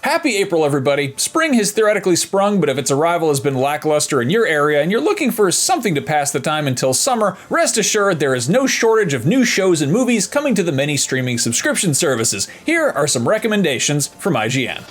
Happy April, everybody. Spring has theoretically sprung, but if its arrival has been lackluster in your area and you're looking for something to pass the time until summer, rest assured there is no shortage of new shows and movies coming to the many streaming subscription services. Here are some recommendations from IGN.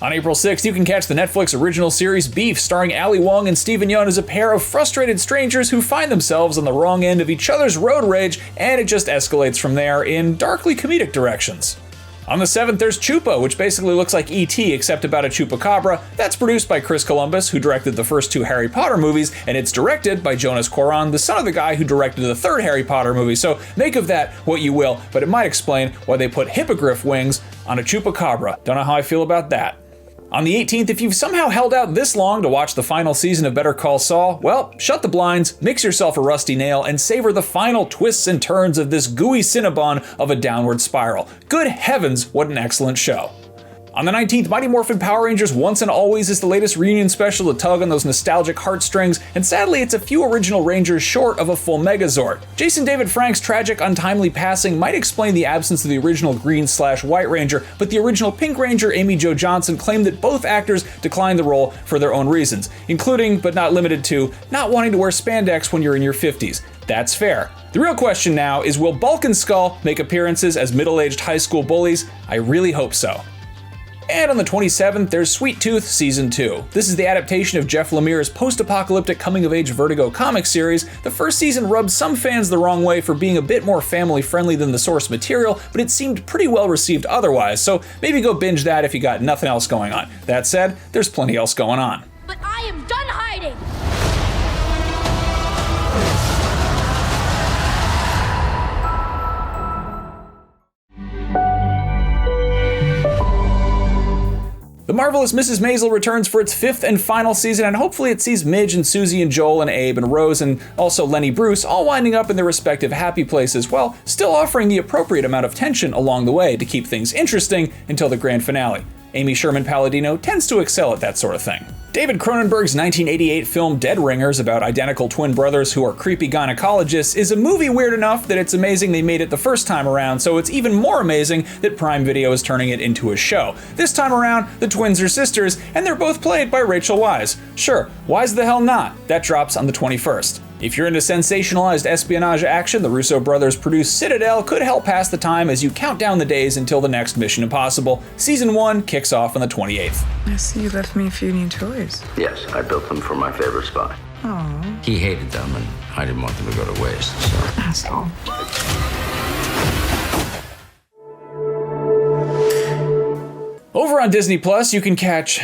On April 6th, you can catch the Netflix original series Beef, starring Ali Wong and Steven Yeun as a pair of frustrated strangers who find themselves on the wrong end of each other's road rage, and it just escalates from there in darkly comedic directions. On the 7th, there's Chupa, which basically looks like E.T. except about a chupacabra. That's produced by Chris Columbus, who directed the first two Harry Potter movies, and it's directed by Jonas Cuarón, the son of the guy who directed the third Harry Potter movie. So make of that what you will, but it might explain why they put hippogriff wings on a chupacabra. Don't know how I feel about that. On the 18th, if you've somehow held out this long to watch the final season of Better Call Saul, well, shut the blinds, mix yourself a rusty nail, and savor the final twists and turns of this gooey Cinnabon of a downward spiral. Good heavens, what an excellent show. On the 19th, Mighty Morphin Power Rangers Once and Always is the latest reunion special to tug on those nostalgic heartstrings, and sadly it's a few original Rangers short of a full Megazord. Jason David Frank's tragic, untimely passing might explain the absence of the original Green/White Ranger, but the original Pink Ranger Amy Jo Johnson claimed that both actors declined the role for their own reasons, including, but not limited to, not wanting to wear spandex when you're in your 50s. That's fair. The real question now is, will Bulk and Skull make appearances as middle-aged high school bullies? I really hope so. And on the 27th, there's Sweet Tooth Season 2. This is the adaptation of Jeff Lemire's post-apocalyptic coming-of-age Vertigo comic series. The first season rubbed some fans the wrong way for being a bit more family-friendly than the source material, but it seemed pretty well received otherwise, so maybe go binge that if you got nothing else going on. That said, there's plenty else going on. But I am done hiding! The Marvelous Mrs. Maisel returns for its 5th and final season, and hopefully it sees Midge and Susie and Joel and Abe and Rose and also Lenny Bruce all winding up in their respective happy places while still offering the appropriate amount of tension along the way to keep things interesting until the grand finale. Amy Sherman Palladino tends to excel at that sort of thing. David Cronenberg's 1988 film Dead Ringers, about identical twin brothers who are creepy gynecologists, is a movie weird enough that it's amazing they made it the first time around, so it's even more amazing that Prime Video is turning it into a show. This time around, the twins are sisters, and they're both played by Rachel Weisz. Sure, why's the hell not? That drops on the 21st. If you're into sensationalized espionage action, the Russo brothers' produced Citadel could help pass the time as you count down the days until the next Mission Impossible. Season 1 kicks off on the 28th. I see you left me a few new toys. Yes, I built them for my favorite spy. Aww. He hated them, and I didn't want them to go to waste, so... Asshole. Over on Disney Plus, you can catch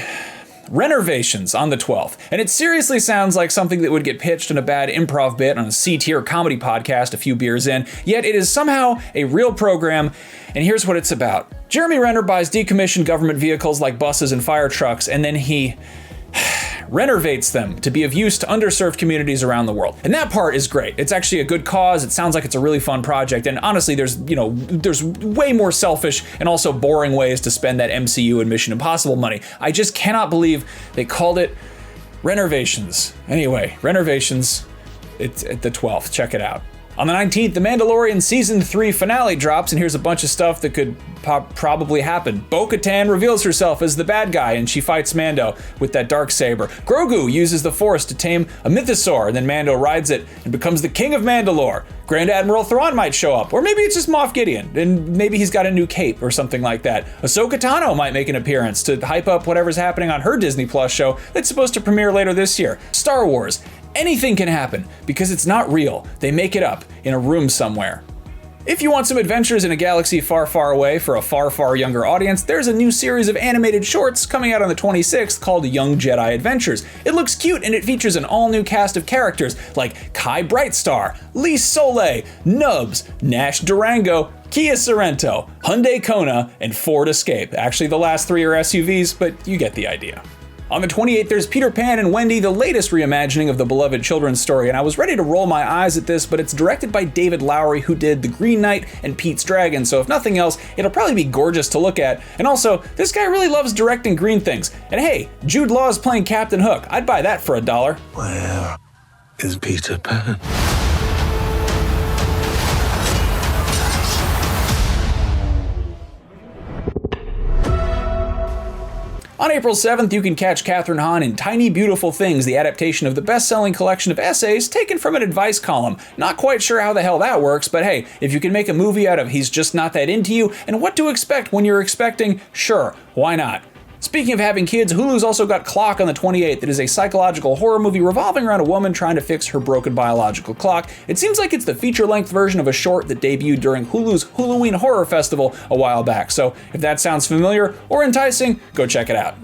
Renovations on the 12th, and it seriously sounds like something that would get pitched in a bad improv bit on a C-tier comedy podcast a few beers in, yet it is somehow a real program, and here's what it's about. Jeremy Renner buys decommissioned government vehicles like buses and fire trucks, and then he renovates them to be of use to underserved communities around the world. And that part is great. It's actually a good cause. It sounds like it's a really fun project. And honestly, there's way more selfish and also boring ways to spend that MCU and Mission Impossible money. I just cannot believe they called it Renovations. Anyway, Renovations, it's at the 12th. Check it out. On the 19th, The Mandalorian Season 3 finale drops, and here's a bunch of stuff that could probably happen. Bo-Katan reveals herself as the bad guy, and she fights Mando with that darksaber. Grogu uses the Force to tame a mythosaur, and then Mando rides it and becomes the King of Mandalore. Grand Admiral Thrawn might show up, or maybe it's just Moff Gideon, and maybe he's got a new cape or something like that. Ahsoka Tano might make an appearance to hype up whatever's happening on her Disney Plus show that's supposed to premiere later this year. Star Wars. Anything can happen, because it's not real. They make it up in a room somewhere. If you want some adventures in a galaxy far, far away for a far, far younger audience, there's a new series of animated shorts coming out on the 26th called Young Jedi Adventures. It looks cute, and it features an all-new cast of characters like Kai Brightstar, Lee Soleil, Nubs, Nash Durango, Kia Sorrento, Hyundai Kona, and Ford Escape. Actually, the last three are SUVs, but you get the idea. On the 28th, there's Peter Pan and Wendy, the latest reimagining of the beloved children's story, and I was ready to roll my eyes at this, but it's directed by David Lowery, who did The Green Knight and Pete's Dragon, so if nothing else, it'll probably be gorgeous to look at. And also, this guy really loves directing green things. And hey, Jude Law's playing Captain Hook. I'd buy that for $1. Where is Peter Pan. On April 7th, you can catch Kathryn Hahn in Tiny Beautiful Things, the adaptation of the best-selling collection of essays taken from an advice column. Not quite sure how the hell that works, but hey, if you can make a movie out of He's Just Not That Into You and What to Expect When You're Expecting, sure, why not? Speaking of having kids, Hulu's also got Clock on the 28th. It is a psychological horror movie revolving around a woman trying to fix her broken biological clock. It seems like it's the feature-length version of a short that debuted during Hulu's Halloween Horror Festival a while back. So if that sounds familiar or enticing, go check it out.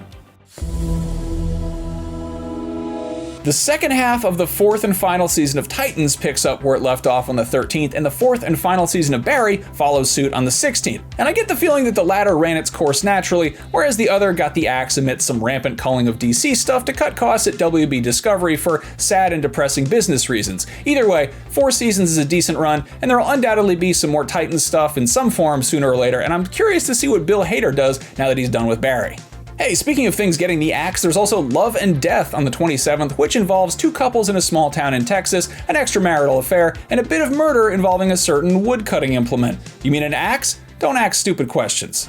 The second half of the fourth and final season of Titans picks up where it left off on the 13th, and the fourth and final season of Barry follows suit on the 16th. And I get the feeling that the latter ran its course naturally, whereas the other got the axe amidst some rampant culling of DC stuff to cut costs at WB Discovery for sad and depressing business reasons. Either way, 4 seasons is a decent run, and there'll undoubtedly be some more Titans stuff in some form sooner or later, and I'm curious to see what Bill Hader does now that he's done with Barry. Hey, speaking of things getting the axe, there's also Love and Death on the 27th, which involves 2 couples in a small town in Texas, an extramarital affair, and a bit of murder involving a certain wood-cutting implement. You mean an axe? Don't ask stupid questions.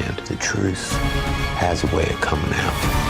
And the truth has a way of coming out.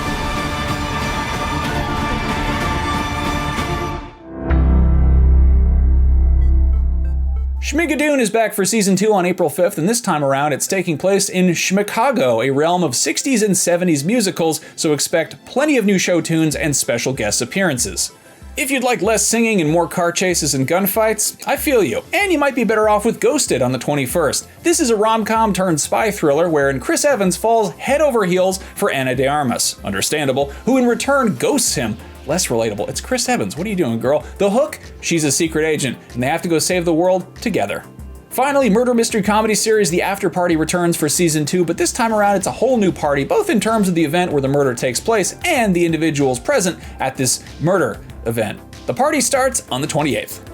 Schmigadoon is back for season 2 on April 5th, and this time around it's taking place in Schmicago, a realm of 60s and 70s musicals, so expect plenty of new show tunes and special guest appearances. If you'd like less singing and more car chases and gunfights, I feel you. And you might be better off with Ghosted on the 21st. This is a rom-com turned spy thriller wherein Chris Evans falls head over heels for Ana de Armas, understandable, who in return ghosts him. Less relatable. It's Chris Evans. What are you doing, girl? The hook? She's a secret agent, and they have to go save the world together. Finally, murder mystery comedy series The Afterparty returns for season 2, but this time around it's a whole new party, both in terms of the event where the murder takes place and the individuals present at this murder event. The party starts on the 28th.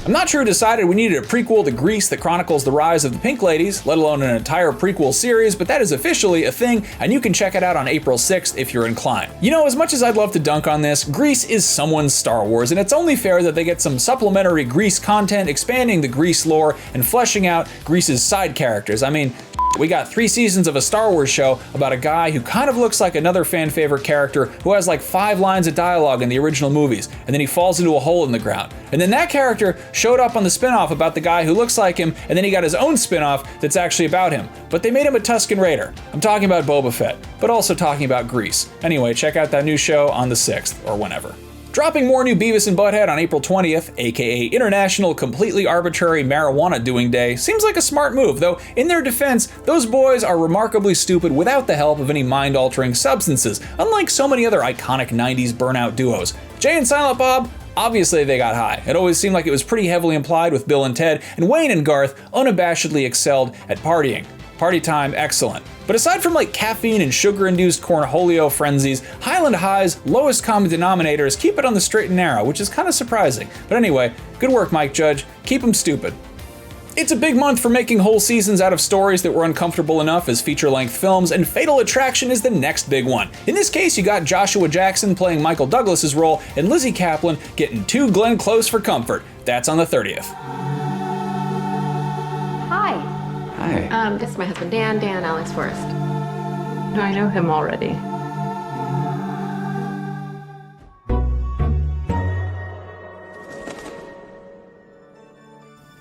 I'm not sure who decided we needed a prequel to Grease that chronicles the rise of the Pink Ladies, let alone an entire prequel series, but that is officially a thing, and you can check it out on April 6th if you're inclined. You know, as much as I'd love to dunk on this, Grease is someone's Star Wars, and it's only fair that they get some supplementary Grease content expanding the Grease lore and fleshing out Grease's side characters. I mean, we got 3 seasons of a Star Wars show about a guy who kind of looks like another fan favorite character who has like 5 lines of dialogue in the original movies, and then he falls into a hole in the ground. And then that character showed up on the spin-off about the guy who looks like him, and then he got his own spin-off that's actually about him. But they made him a Tusken Raider. I'm talking about Boba Fett, but also talking about Grease. Anyway, check out that new show on the 6th, or whenever. Dropping more new Beavis and Butthead on April 20th, aka International Completely Arbitrary Marijuana Doing Day, seems like a smart move, though in their defense, those boys are remarkably stupid without the help of any mind-altering substances, unlike so many other iconic 90s burnout duos. Jay and Silent Bob, obviously they got high. It always seemed like it was pretty heavily implied with Bill and Ted, and Wayne and Garth unabashedly excelled at partying. Party time, excellent. But aside from like caffeine and sugar-induced cornholio frenzies, Highland High's lowest common denominators keep it on the straight and narrow, which is kind of surprising. But anyway, good work, Mike Judge. Keep them stupid. It's a big month for making whole seasons out of stories that were uncomfortable enough as feature-length films, and Fatal Attraction is the next big one. In this case, you got Joshua Jackson playing Michael Douglas's role, and Lizzie Kaplan getting 2 Glenn Close for comfort. That's on the 30th. Hi. Hi. This is my husband, Dan Alex Forrest. I know him already.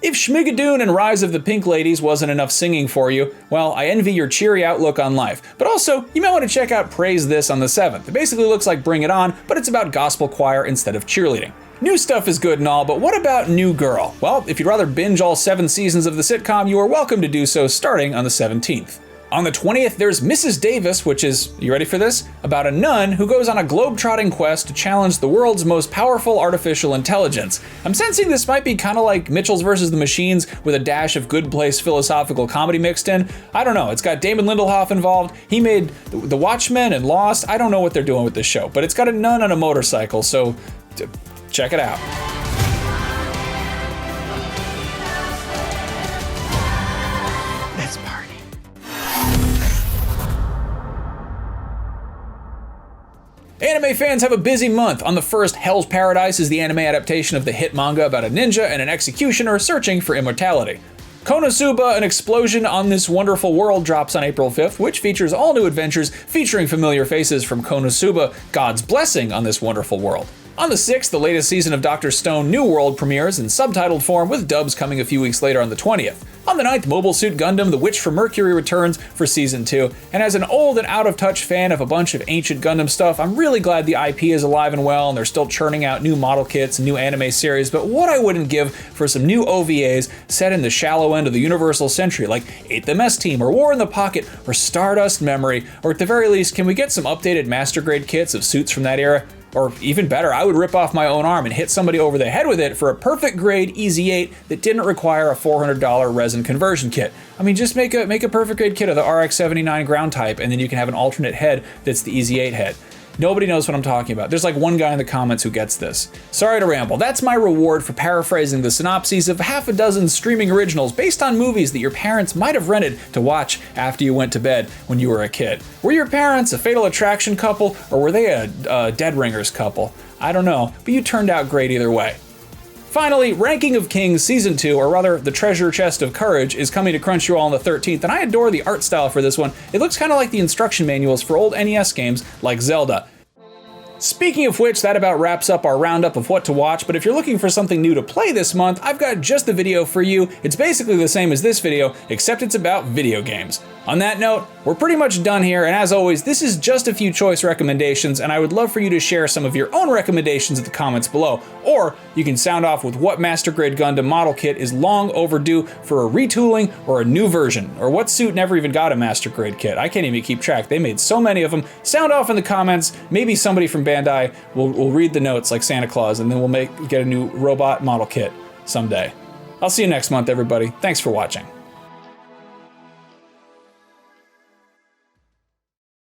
If Schmigadoon and Rise of the Pink Ladies wasn't enough singing for you, well, I envy your cheery outlook on life. But also, you might want to check out Praise This on the 7th. It basically looks like Bring It On, but it's about gospel choir instead of cheerleading. New stuff is good and all, but what about New Girl? Well, if you'd rather binge all 7 seasons of the sitcom, you are welcome to do so starting on the 17th. On the 20th, there's Mrs. Davis, which is, you ready for this? About a nun who goes on a globe-trotting quest to challenge the world's most powerful artificial intelligence. I'm sensing this might be kind of like Mitchell's vs. the Machines with a dash of Good Place philosophical comedy mixed in. I don't know, it's got Damon Lindelof involved. He made The Watchmen and Lost. I don't know what they're doing with this show, but it's got a nun on a motorcycle, so check it out. Let's party. Anime fans have a busy month. On the 1st, Hell's Paradise is the anime adaptation of the hit manga about a ninja and an executioner searching for immortality. Konosuba, An Explosion on This Wonderful World drops on April 5th, which features all new adventures featuring familiar faces from Konosuba, God's Blessing on This Wonderful World. On the 6th, the latest season of Dr. Stone New World premieres in subtitled form, with dubs coming a few weeks later on the 20th. On the 9th, Mobile Suit Gundam The Witch from Mercury returns for Season 2, and as an old and out-of-touch fan of a bunch of ancient Gundam stuff, I'm really glad the IP is alive and well, and they're still churning out new model kits and new anime series, but what I wouldn't give for some new OVAs set in the shallow end of the Universal Century, like 8th MS Team, or War in the Pocket, or Stardust Memory, or at the very least, can we get some updated Master Grade kits of suits from that era? Or even better, I would rip off my own arm and hit somebody over the head with it for a perfect grade Easy 8 that didn't require a $400 resin conversion kit. I mean, just make a perfect grade kit of the RX-79 ground type, and then you can have an alternate head that's the Easy 8 head. Nobody knows what I'm talking about. There's like one guy in the comments who gets this. Sorry to ramble. That's my reward for paraphrasing the synopses of half a dozen streaming originals based on movies that your parents might have rented to watch after you went to bed when you were a kid. Were your parents a Fatal Attraction couple, or were they a Dead Ringers couple? I don't know, but you turned out great either way. Finally, Ranking of Kings Season 2, or rather, The Treasure Chest of Courage, is coming to Crunchyroll on the 13th, and I adore the art style for this one. It looks kind of like the instruction manuals for old NES games like Zelda. Speaking of which, that about wraps up our roundup of what to watch, but if you're looking for something new to play this month, I've got just the video for you. It's basically the same as this video, except it's about video games. On that note, we're pretty much done here, and as always, this is just a few choice recommendations, and I would love for you to share some of your own recommendations in the comments below, or you can sound off with what Master Grade Gundam model kit is long overdue for a retooling or a new version, or what suit never even got a Master Grade kit. I can't even keep track. They made so many of them. Sound off in the comments. Maybe somebody from Bandai will read the notes like Santa Claus, and then we'll get a new robot model kit someday. I'll see you next month, everybody. Thanks for watching.